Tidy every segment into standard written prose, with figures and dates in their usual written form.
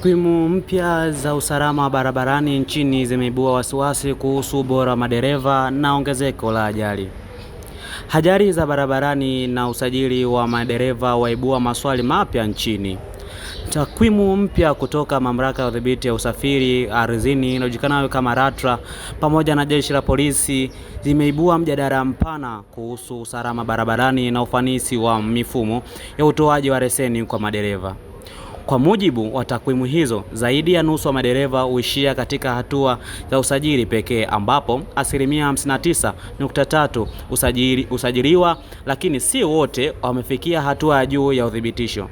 Takwimu mpya za usalama barabarani nchini zimeibua wasiwasi kuhusu ubora wa madereva na ongezeko la ajali. Ajali za barabarani na usajili wa madereva waibua maswali mapya nchini. Takwimu mpya kutoka Mamlaka ya Udhibiti ya Usafiri Ardhini inayojulikana kama LATRA pamoja na Jeshi la Polisi zimeibua mjadala mpana kuhusu usalama barabarani na ufanisi wa mifumo ya utoaji wa leseni kwa madereva. Kwa mujibu wa takwimu hizo, zaidi ya nusu wa madereva huishia katika hatua za usajili pekee, ambapo asilimia 59.3 usajiliwa, lakini si wote wamefikia hatua ya juu ya udhibitisho.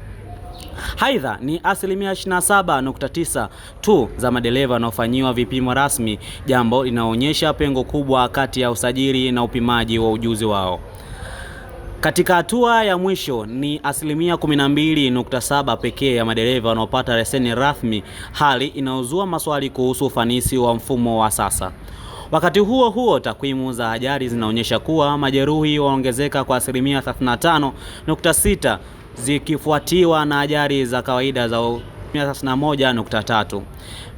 Aidha, ni asilimia 27.9 tu za madereva wanaofanyiwa vipimo rasmi, jambo linaonyesha pengo kubwa kati ya usajili na upimaji wa ujuzi wao. Katika hatua ya mwisho ni asilimia 12.7 pekee ya madereva wanaopata leseni rasmi, hali inayozua maswali kuhusu ufanisi wa mfumo wa sasa. Wakati huo huo, takwimu za ajali zinaonyesha kuwa majeruhi waongezeka kwa asilimia 35.6 zikifuatiwa na ajali za kawaida za 31.3.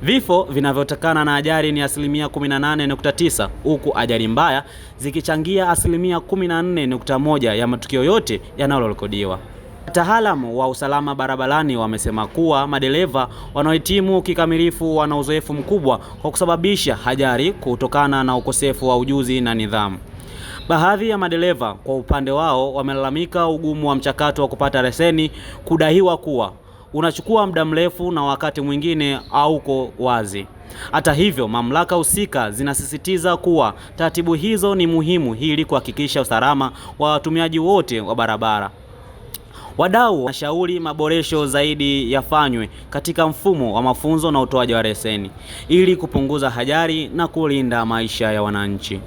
Vifo vinavyotokana na ajali ni asilimia 18.9, huku ajali mbaya zikichangia asilimia 14.1 ya matukio yote yanayorekodiwa. Wataalamu wa usalama barabarani wamesema kuwa madereva wanaohitimu kikamilifu wana uzoefu mkubwa kwa kusababisha ajali kutokana na ukosefu wa ujuzi na nidhamu. Baadhi ya madereva kwa upande wao wamelalamika ugumu wa mchakato wa kupata leseni, kudaiwa kuwa unachukua muda mrefu na wakati mwingine hauko wazi. Hata hivyo, mamlaka husika zinasisitiza kuwa taratibu hizo ni muhimu ili kuhakikisha usalama wa watumiaji wote wa barabara. Wadau wanashauri maboresho zaidi yafanywe katika mfumo wa mafunzo na utoaji wa leseni ili kupunguza ajali na kulinda maisha ya wananchi.